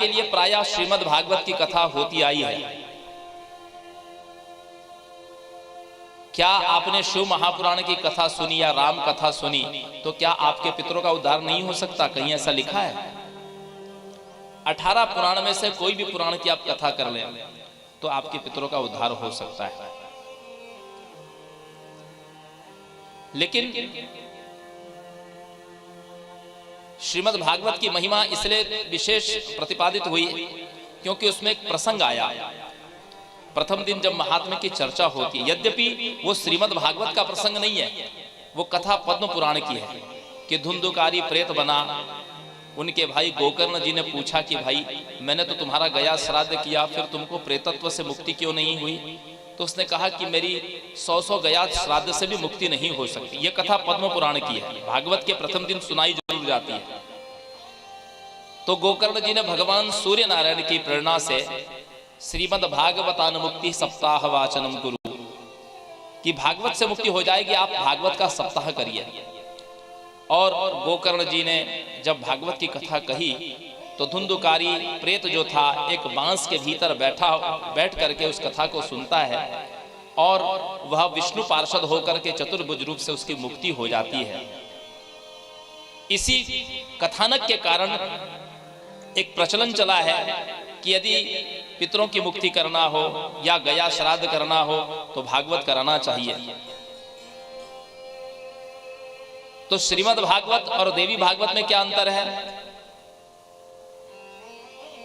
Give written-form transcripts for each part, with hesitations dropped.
के लिए प्रायः श्रीमद् भागवत की कथा होती आई है। क्या आपने शिव महापुराण की कथा सुनी या राम कथा सुनी तो क्या आपके पितरों का उद्धार नहीं हो सकता? कहीं ऐसा लिखा है? 18 पुराण में से कोई भी पुराण की आप कथा कर लें तो आपके पितरों का उद्धार हो सकता है। लेकिन श्रीमद् भागवत की महिमा इसलिए विशेष प्रतिपादित हुई क्योंकि उसमें एक प्रसंग आया। प्रथम दिन जब महात्म्य की चर्चा होती है, यद्यपि वो श्रीमद् भागवत का प्रसंग नहीं है, वो कथा पद्म पुराण की है कि धुंधुकारी प्रेत बना। उनके भाई गोकर्ण जी ने पूछा कि भाई मैंने तो तुम्हारा गया श्राद्ध किया, फिर तुमको प्रेतत्व से मुक्ति क्यों नहीं हुई? तो उसने कहा कि मेरी 100 गया श्राद्ध से भी मुक्ति नहीं हो सकती। यह कथा पद्म पुराण की है, भागवत के प्रथम दिन सुनाई जरूर जाती है। तो गोकर्ण जी ने भगवान सूर्य नारायण की प्रेरणा से श्रीमद् भागवतानुमुक्ति सप्ताह वाचनम गुरु कि भागवत से मुक्ति हो जाएगी, आप भागवत का सप्ताह करिए। और गोकर्ण जी ने जब भागवत की कथा कही तो धुंधुकारी प्रेत जो था एक बांस के भीतर बैठ करके उस कथा को सुनता है और वह विष्णु पार्षद होकर के चतुर्भुज रूप से उसकी मुक्ति हो जाती है। इसी कथानक के कारण एक प्रचलन चला है कि यदि पितरों की मुक्ति करना हो या गया श्राद्ध करना हो तो भागवत कराना चाहिए। तो श्रीमद् भागवत और देवी भागवत में क्या अंतर है?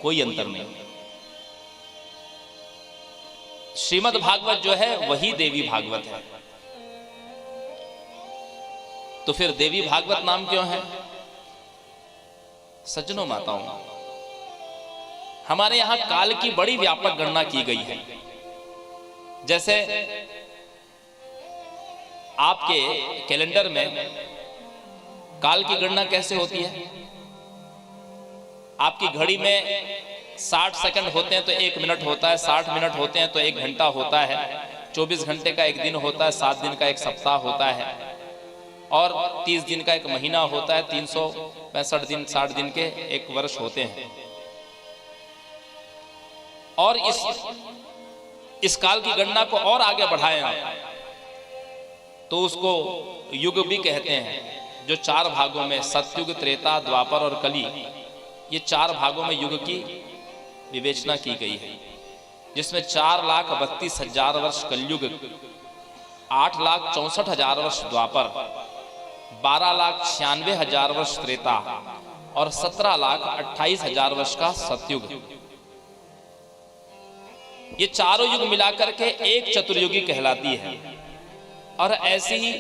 कोई अंतर नहीं। श्रीमद् भागवत जो है वही देवी भागवत है। तो फिर देवी भागवत नाम क्यों है? सज्जनों माताओं, हमारे यहां काल की बड़ी व्यापक गणना की गई है। जैसे आपके कैलेंडर में काल की गणना कैसे होती है? आपकी घड़ी में 60 सेकंड होते हैं तो 1 मिनट होता है, 60 मिनट होते हैं तो 1 घंटा होता है, 24 घंटे का 1 दिन होता है, 7 दिन का 1 सप्ताह होता है और 30 दिन का 1 महीना होता है, 365 दिन 60 दिन के 1 वर्ष होते हैं। और इस काल की गणना को और आगे बढ़ाएं आप तो उसको युग भी कहते हैं, जो 4 भागों में सतयुग, त्रेता, द्वापर और कली, ये 4 भागों में युग की विवेचना की गई है, जिसमें 4,32,000 वर्ष कलयुग, 8,64,000 वर्ष द्वापर, 12,96,000 वर्ष त्रेता और 17,28,000 वर्ष का सतयुग। ये चारों युग मिलाकर के एक चतुर्युगी कहलाती है। और ऐसी ही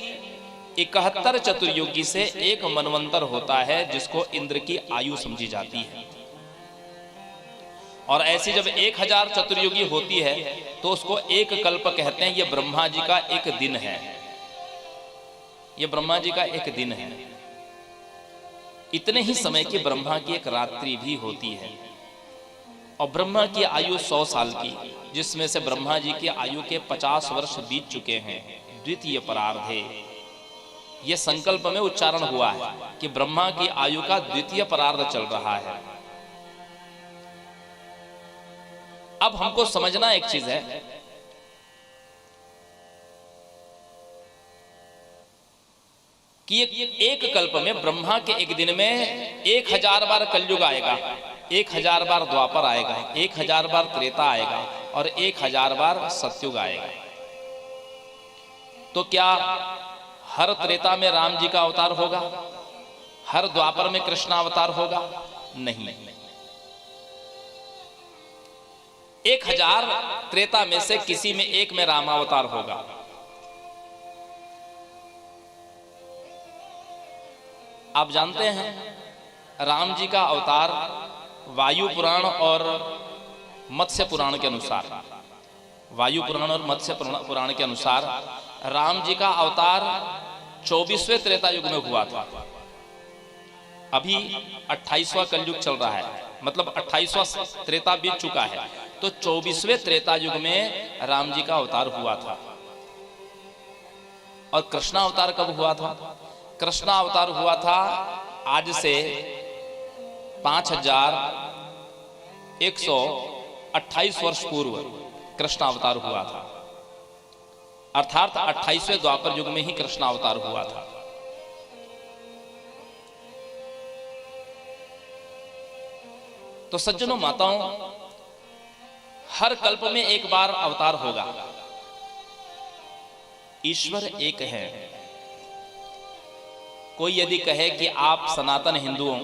71 चतुर्युगी से एक मनवंतर होता है जिसको इंद्र की आयु समझी जाती है। और ऐसी जब 1000 चतुर्युगी होती है तो उसको एक कल्प कहते हैं। यह ब्रह्मा जी का एक दिन है, यह ब्रह्मा जी का एक दिन है। इतने ही समय की ब्रह्मा की एक रात्रि भी होती है। और ब्रह्मा की आयु 100 साल की, जिसमें से ब्रह्मा जी की आयु के 50 वर्ष बीत चुके हैं। द्वितीय परार्धे यह संकल्प में उच्चारण हुआ है कि ब्रह्मा की आयु का द्वितीय परार्ध चल रहा है। अब हमको समझना एक चीज है कि एक कल्प में ब्रह्मा के एक दिन में 1000 बार कलयुग आएगा, 1000 बार द्वापर आएगा, 1000 बार त्रेता आएगा और 1000 बार सतयुग आएगा। तो क्या हर त्रेता में राम जी का अवतार होगा? हर द्वापर में कृष्ण अवतार होगा? नहीं। 1000 त्रेता में से किसी में एक में राम अवतार होगा। आप जानते हैं राम जी का अवतार वायु पुराण और मत्स्य पुराण के अनुसार, वायु पुराण और मत्स्य पुराण के अनुसार राम जी का अवतार 24वें त्रेता युग में हुआ था। अभी 28वां कलयुग चल रहा है, मतलब 28वां त्रेता बीत चुका है। तो 24वें त्रेता युग में राम जी का अवतार हुआ था। और कृष्णा अवतार कब हुआ था? कृष्णा अवतार हुआ था आज से 5000 128 वर्ष पूर्व कृष्ण अवतार हुआ था, अर्थात 28वें द्वापर युग में ही कृष्ण अवतार हुआ था। तो सज्जनों माताओं, हर कल्प में एक बार अवतार होगा। ईश्वर एक है। कोई यदि कहे कि आप सनातन हिंदुओं,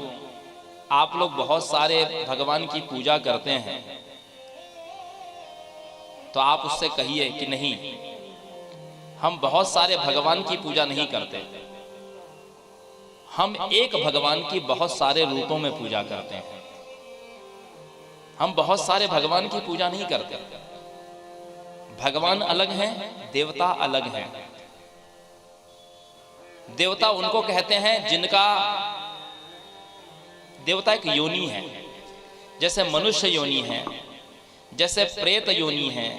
आप लोग बहुत सारे भगवान की पूजा करते हैं, तो आप उससे कहिए कि नहीं, हम बहुत सारे भगवान की पूजा नहीं करते, हम एक भगवान की बहुत सारे रूपों में पूजा करते हैं। हम बहुत सारे भगवान की पूजा नहीं करते। भगवान अलग हैं, देवता अलग हैं। देवता उनको कहते हैं जिनका, देवता एक योनि है, जैसे मनुष्य योनि है, जैसे प्रेत योनि है,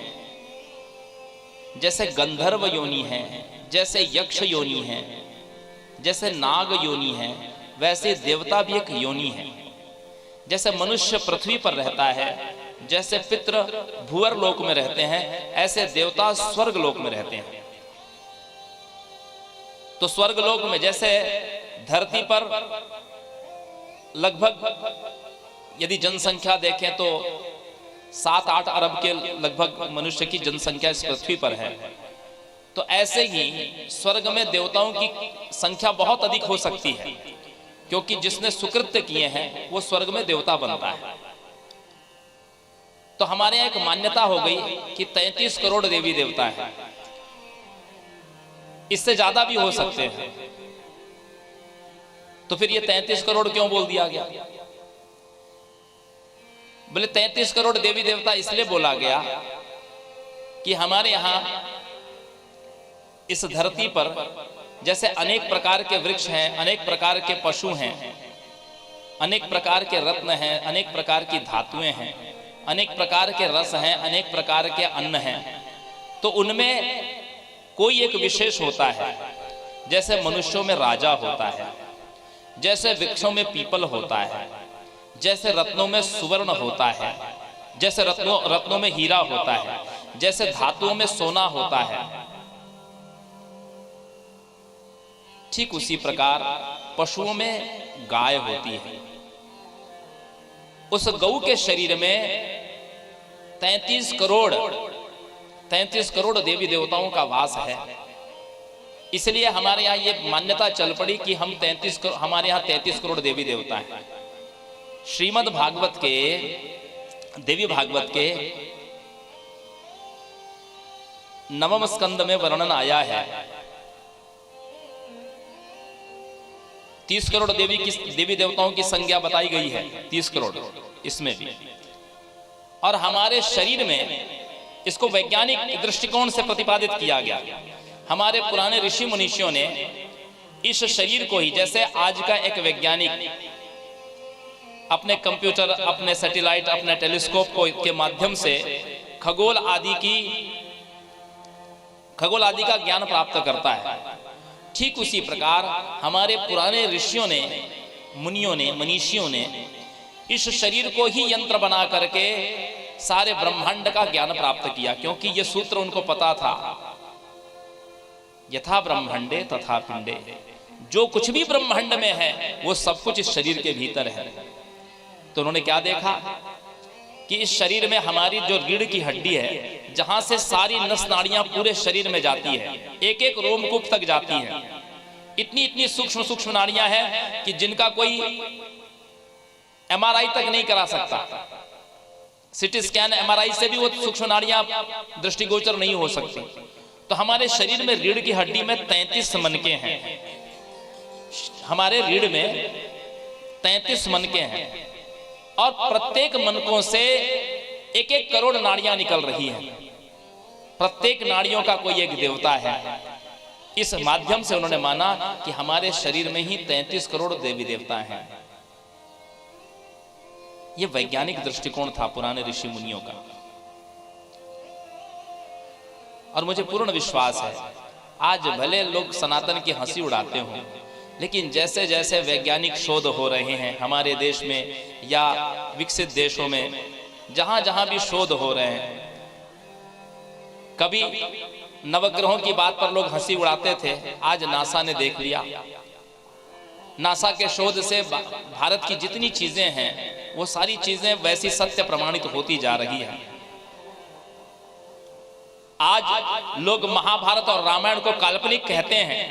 जैसे गंधर्व योनि है, जैसे यक्ष योनि है, जैसे नाग योनि है, वैसे देवता भी एक योनि है। जैसे मनुष्य पृथ्वी पर रहता है, जैसे पितृ भूवर लोक में रहते हैं, ऐसे देवता स्वर्ग लोक में रहते हैं। तो स्वर्ग लोक में जैसे धरती पर लगभग यदि जनसंख्या देखें तो 7-8 अरब के लगभग मनुष्य की जनसंख्या इस पृथ्वी पर है, तो ऐसे ही स्वर्ग में देवताओं की संख्या बहुत अधिक हो सकती है, क्योंकि जिसने सुकृत्य किए हैं वो स्वर्ग में देवता बनता है। तो हमारे यहाँ एक मान्यता हो गई कि 33 करोड़ देवी देवता है, इससे ज्यादा भी हो सकते हैं। तो फिर ये 33 करोड़ क्यों बोल दिया गया? बोले 33 करोड़ देवी देवता इसलिए बोला गया कि हमारे यहां इस धरती पर जैसे अनेक प्रकार के वृक्ष हैं, अनेक प्रकार के पशु हैं, अनेक प्रकार के रत्न हैं, अनेक प्रकार की धातुएं हैं, अनेक प्रकार के रस हैं, अनेक प्रकार के अन्न हैं, तो उनमें कोई एक विशेष होता है। जैसे मनुष्यों में राजा होता है, जैसे वृक्षों में पीपल होता है, जैसे रत्नों में सुवर्ण होता है, जैसे रत्नों में हीरा होता है, जैसे धातुओं में सोना होता है, ठीक उसी प्रकार पशुओं में गाय होती है। उस गौ के शरीर में 33 करोड़ देवी देवताओं का वास है। इसलिए हमारे यहाँ ये मान्यता चल पड़ी कि हमारे यहाँ 33 करोड़ देवी देवता हैं। श्रीमद् भागवत के, देवी भागवत के 9वें स्कंद में वर्णन आया है। 30 करोड़ देवी देवताओं की संज्ञा बताई गई है, 30 करोड़ इसमें भी। और हमारे शरीर में इसको वैज्ञानिक दृष्टिकोण से प्रतिपादित किया गया। हमारे पुराने ऋषि मुनीषियों ने इस शरीर को ही, जैसे आज का एक वैज्ञानिक अपने कंप्यूटर, अपने सैटेलाइट, अपने टेलीस्कोप के माध्यम से खगोल आदि का ज्ञान प्राप्त करता है, ठीक उसी प्रकार हमारे पुराने ऋषियों ने, मुनियों ने, मनीषियों ने इस शरीर को ही यंत्र बना करके सारे ब्रह्मांड का ज्ञान प्राप्त किया। क्योंकि यह सूत्र उनको पता था, यथा ब्रह्मांडे तथा पिंडे, जो कुछ भी ब्रह्मांड में है वो सब कुछ इस शरीर के भीतर है। तो उन्होंने क्या देखा कि इस शरीर में हमारी जो रीढ़ की हड्डी है, जहां से सारी नस नाड़ियां पूरे शरीर में जाती है, एक एक रोमकूप तक जाती है, इतनी सूक्ष्म नाड़ियां हैं कि जिनका कोई MRI तक नहीं करा सकता। सिटी स्कैन, MRI से भी वो सूक्ष्म नाड़ियां दृष्टिगोचर नहीं हो सकती। तो हमारे शरीर में रीढ़ की हड्डी में 33 मनके हैं। हमारे रीढ़ में 33 मनके हैं और प्रत्येक मनकों से 1-1 करोड़ नाड़ियां निकल रही हैं। प्रत्येक नाड़ियों का कोई एक देवता है। इस माध्यम से उन्होंने माना कि हमारे शरीर में ही 33 करोड़ देवी देवता हैं। यह वैज्ञानिक दृष्टिकोण था पुराने ऋषि मुनियों का। और मुझे पूर्ण विश्वास है, आज भले लोग सनातन की हंसी उड़ाते हों, लेकिन जैसे जैसे वैज्ञानिक शोध हो रहे हैं हमारे देश में या विकसित देशों में, जहां जहां भी शोध हो रहे हैं, कभी नवग्रहों की बात पर लोग हंसी उड़ाते थे, आज नासा ने देख लिया। नासा के शोध से भारत की जितनी चीजें हैं वो सारी चीजें वैसी सत्य प्रमाणित होती जा रही है। आज लोग महाभारत और रामायण को काल्पनिक कहते हैं,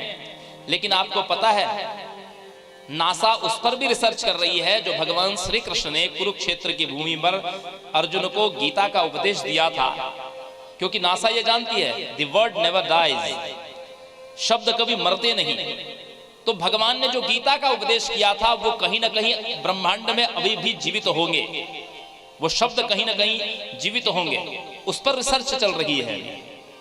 लेकिन आपको पता है नासा उस पर भी रिसर्च कर रही है जो भगवान श्री कृष्ण ने कुरुक्षेत्र की भूमि पर अर्जुन को गीता का उपदेश दिया था। क्योंकि नासा ये जानती है द वर्ड नेवर डाइज, शब्द कभी मरते नहीं। तो भगवान ने जो गीता का उपदेश किया था वो कहीं ना कहीं ब्रह्मांड में अभी भी जीवित होंगे, वो शब्द कहीं ना कहीं जीवित होंगे, उस पर रिसर्च चल रही है।